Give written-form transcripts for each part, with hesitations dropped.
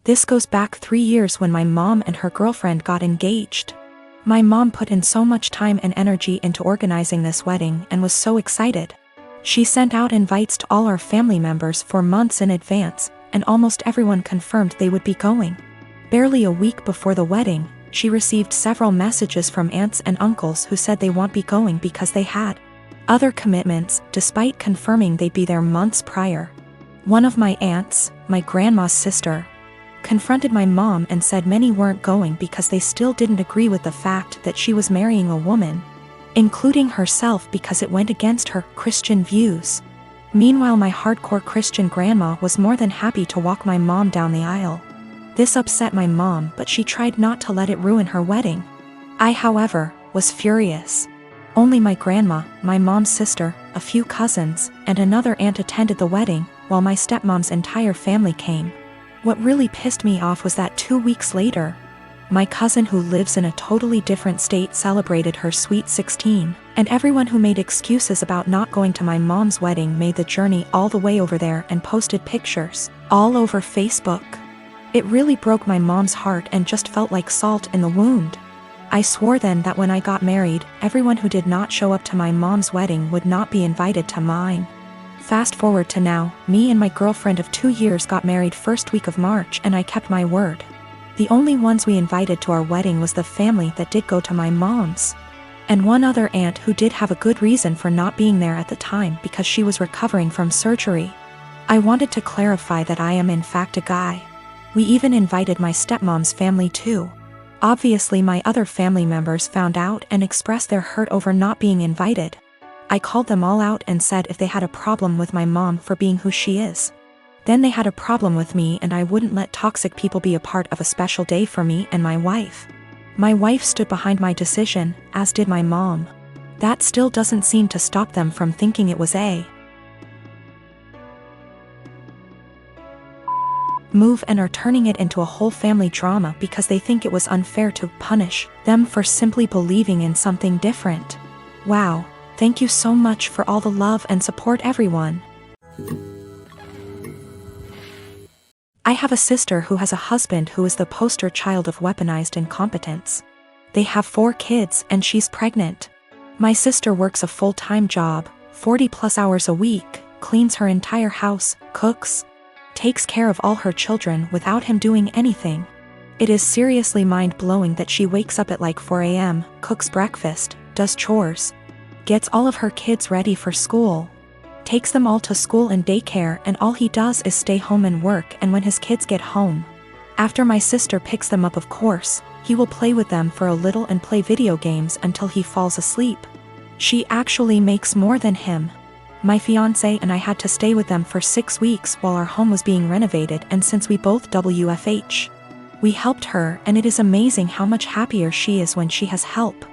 This goes back 3 years when my mom and her girlfriend got engaged. My mom put in so much time and energy into organizing this wedding and was so excited. She sent out invites to all our family members for months in advance, and almost everyone confirmed they would be going. Barely a week before the wedding, she received several messages from aunts and uncles who said they won't be going because they had other commitments, despite confirming they'd be there months prior. One of my aunts, my grandma's sister, confronted my mom and said many weren't going because they still didn't agree with the fact that she was marrying a woman, including herself, because it went against her Christian views. Meanwhile, my hardcore Christian grandma was more than happy to walk my mom down the aisle. This upset my mom, but she tried not to let it ruin her wedding. I, however, was furious. Only my grandma, my mom's sister, a few cousins, and another aunt attended the wedding, while my stepmom's entire family came. What really pissed me off was that 2 weeks later, my cousin who lives in a totally different state celebrated her sweet 16, and everyone who made excuses about not going to my mom's wedding made the journey all the way over there and posted pictures all over Facebook. It really broke my mom's heart and just felt like salt in the wound. I swore then that when I got married, everyone who did not show up to my mom's wedding would not be invited to mine. Fast forward to now, me and my girlfriend of 2 years got married first week of March, and I kept my word. The only ones we invited to our wedding was the family that did go to my mom's, and one other aunt who did have a good reason for not being there at the time because she was recovering from surgery. I wanted to clarify that I am in fact a guy. We even invited my stepmom's family too. Obviously my other family members found out and expressed their hurt over not being invited. I called them all out and said if they had a problem with my mom for being who she is, then they had a problem with me, and I wouldn't let toxic people be a part of a special day for me and my wife. My wife stood behind my decision, as did my mom. That still doesn't seem to stop them from thinking it was a move and are turning it into a whole family drama because they think it was unfair to punish them for simply believing in something different. Wow, thank you so much for all the love and support, everyone. I have a sister who has a husband who is the poster child of weaponized incompetence. They have 4 kids and she's pregnant. My sister works a full-time job, 40+ hours a week, cleans her entire house, cooks, takes care of all her children without him doing anything. It is seriously mind-blowing that she wakes up at like 4 a.m., cooks breakfast, does chores, gets all of her kids ready for school, takes them all to school and daycare, and all he does is stay home and work. And when his kids get home, after my sister picks them up, of course, he will play with them for a little and play video games until he falls asleep. She actually makes more than him. My fiancé and I had to stay with them for 6 weeks while our home was being renovated, and since we both WFH, we helped her, and it is amazing how much happier she is when she has help.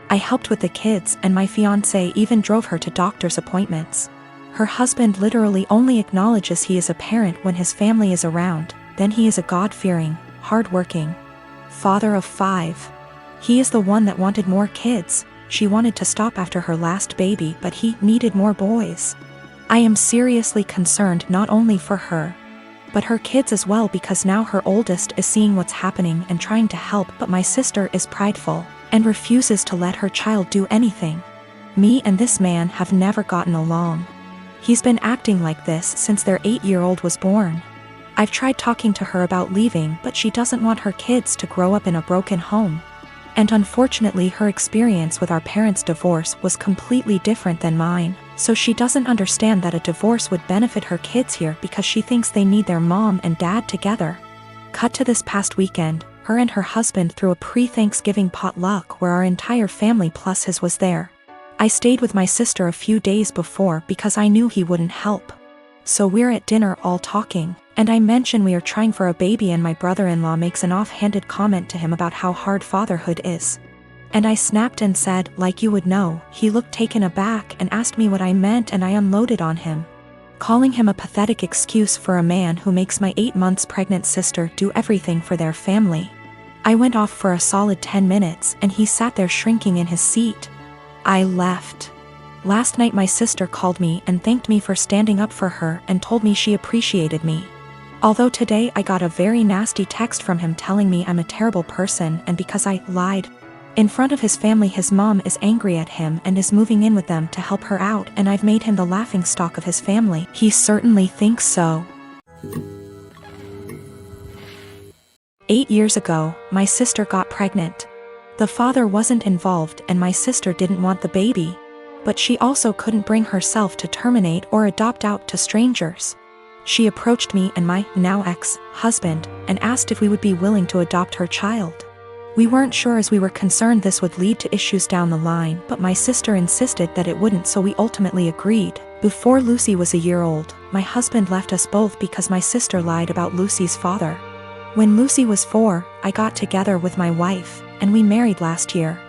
I helped with the kids, and my fiancé even drove her to doctor's appointments. Her husband literally only acknowledges he is a parent when his family is around, then he is a God-fearing, hard-working father of 5. He is the one that wanted more kids. She wanted to stop after her last baby, but he needed more boys. I am seriously concerned not only for her, but her kids as well, because now her oldest is seeing what's happening and trying to help, but my sister is prideful and refuses to let her child do anything. Me and this man have never gotten along. He's been acting like this since their 8-year-old was born. I've tried talking to her about leaving, but she doesn't want her kids to grow up in a broken home. And unfortunately her experience with our parents' divorce was completely different than mine, so she doesn't understand that a divorce would benefit her kids here because she thinks they need their mom and dad together. Cut to this past weekend, her and her husband threw a pre-Thanksgiving potluck where our entire family plus his was there. I stayed with my sister a few days before because I knew he wouldn't help. So we're at dinner all talking, and I mention we are trying for a baby, and my brother-in-law makes an offhanded comment to him about how hard fatherhood is. And I snapped and said, like you would know. He looked taken aback and asked me what I meant, and I unloaded on him, calling him a pathetic excuse for a man who makes my 8 months pregnant sister do everything for their family. I went off for a solid 10 minutes, and he sat there shrinking in his seat. I left. Last night my sister called me and thanked me for standing up for her and told me she appreciated me. Although today I got a very nasty text from him telling me I'm a terrible person and because I lied in front of his family, his mom is angry at him and is moving in with them to help her out, and I've made him the laughingstock of his family. He certainly thinks so. 8 years ago, my sister got pregnant. The father wasn't involved and my sister didn't want the baby, but she also couldn't bring herself to terminate or adopt out to strangers. She approached me and my now ex-husband and asked if we would be willing to adopt her child. We weren't sure as we were concerned this would lead to issues down the line, but my sister insisted that it wouldn't, so we ultimately agreed. Before Lucy was a year old, my husband left us both because my sister lied about Lucy's father. When Lucy was 4, I got together with my wife, and we married last year.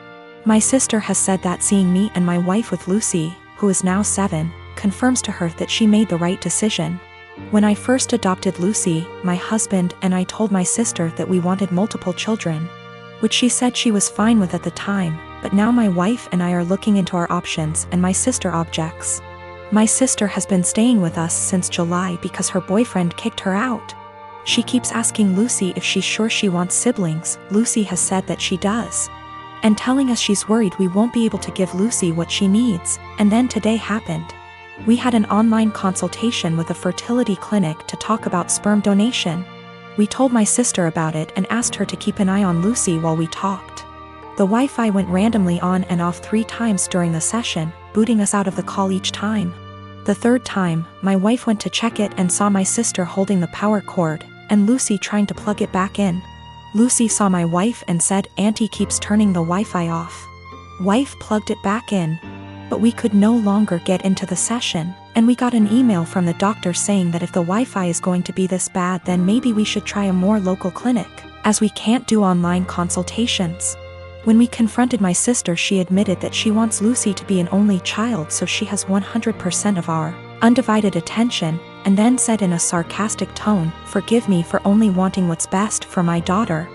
My sister has said that seeing me and my wife with Lucy, who is now 7, confirms to her that she made the right decision. When I first adopted Lucy, my husband and I told my sister that we wanted multiple children, which she said she was fine with at the time, but now my wife and I are looking into our options and my sister objects. My sister has been staying with us since July because her boyfriend kicked her out. She keeps asking Lucy if she's sure she wants siblings. Lucy has said that she does, and telling us she's worried we won't be able to give Lucy what she needs. And then today happened. We had an online consultation with a fertility clinic to talk about sperm donation. We told my sister about it and asked her to keep an eye on Lucy while we talked. The Wi-Fi went randomly on and off 3 times during the session, booting us out of the call each time. The 3rd time, my wife went to check it and saw my sister holding the power cord, and Lucy trying to plug it back in. Lucy saw my wife and said, "Auntie keeps turning the Wi-Fi off." Wife plugged it back in, but we could no longer get into the session, and we got an email from the doctor saying that if the Wi-Fi is going to be this bad, then maybe we should try a more local clinic, as we can't do online consultations. When we confronted my sister, she admitted that she wants Lucy to be an only child so she has 100% of our undivided attention, and then said in a sarcastic tone, "Forgive me for only wanting what's best for my daughter."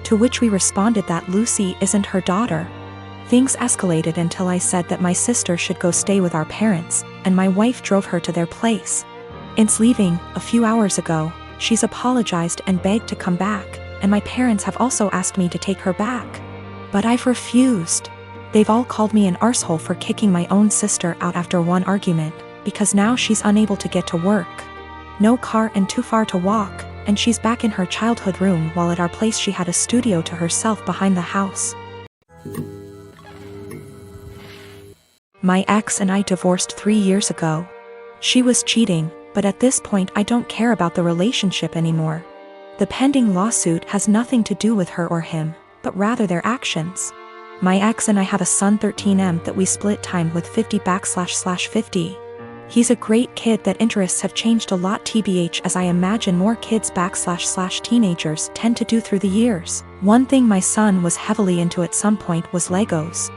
To which we responded that Lucy isn't her daughter. Things escalated until I said that my sister should go stay with our parents, and my wife drove her to their place. Since leaving, a few hours ago, she's apologized and begged to come back, and my parents have also asked me to take her back. But I've refused. They've all called me an arsehole for kicking my own sister out after one argument, because now she's unable to get to work. No car and too far to walk, and she's back in her childhood room while at our place she had a studio to herself behind the house. My ex and I divorced 3 years ago. She was cheating, but at this point I don't care about the relationship anymore. The pending lawsuit has nothing to do with her or him, but rather their actions. My ex and I have a son 13M that we split time with 50//50. He's a great kid that interests have changed a lot tbh, as I imagine more kids //teenagers tend to do through the years. One thing my son was heavily into at some point was Legos.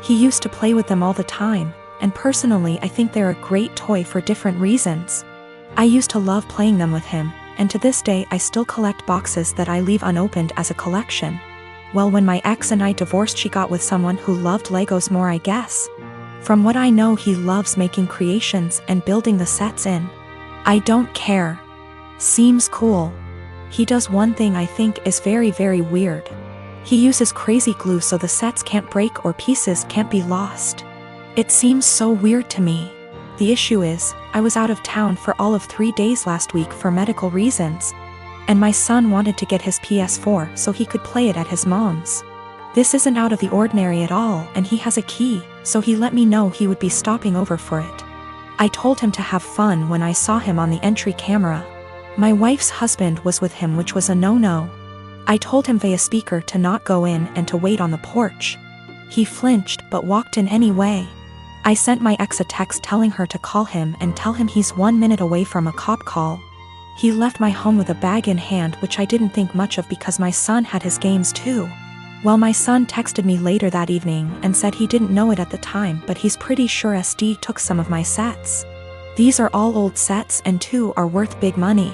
He used to play with them all the time, and personally I think they're a great toy for different reasons. I used to love playing them with him, and to this day I still collect boxes that I leave unopened as a collection. Well, when my ex and I divorced, she got with someone who loved Legos more, I guess. From what I know, he loves making creations and building the sets in. I don't care. Seems cool. He does one thing I think is very, very weird. He uses crazy glue so the sets can't break or pieces can't be lost. It seems so weird to me. The issue is, I was out of town for all of 3 days last week for medical reasons, and my son wanted to get his PS4 so he could play it at his mom's. This isn't out of the ordinary at all, and he has a key, so he let me know he would be stopping over for it. I told him to have fun when I saw him on the entry camera. My wife's husband was with him, which was a no-no. I told him via speaker to not go in and to wait on the porch. He flinched but walked in anyway. I sent my ex a text telling her to call him and tell him he's 1 minute away from a cop call. He left my home with a bag in hand, which I didn't think much of because my son had his games too. Well, my son texted me later that evening and said he didn't know it at the time, but he's pretty sure SD took some of my sets. These are all old sets and 2 are worth big money.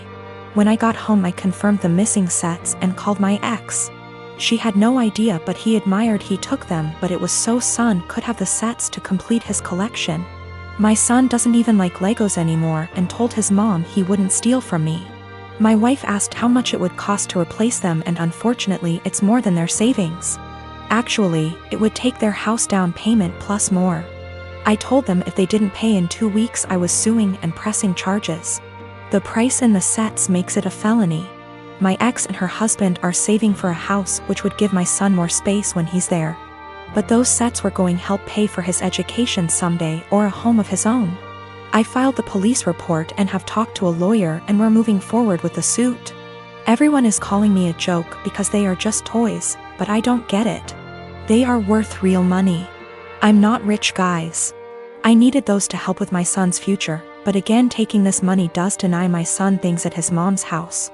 When I got home I confirmed the missing sets and called my ex. She had no idea, but he admired he took them, but it was so son could have the sets to complete his collection. My son doesn't even like Legos anymore and told his mom he wouldn't steal from me. My wife asked how much it would cost to replace them, and unfortunately it's more than their savings. Actually, it would take their house down payment plus more. I told them if they didn't pay in 2 weeks I was suing and pressing charges. The price in the sets makes it a felony. My ex and her husband are saving for a house which would give my son more space when he's there. But those sets were going to help pay for his education someday or a home of his own. I filed the police report and have talked to a lawyer, and we're moving forward with the suit. Everyone is calling me a joke because they are just toys, but I don't get it. They are worth real money. I'm not rich, guys. I needed those to help with my son's future, but again taking this money does deny my son things at his mom's house.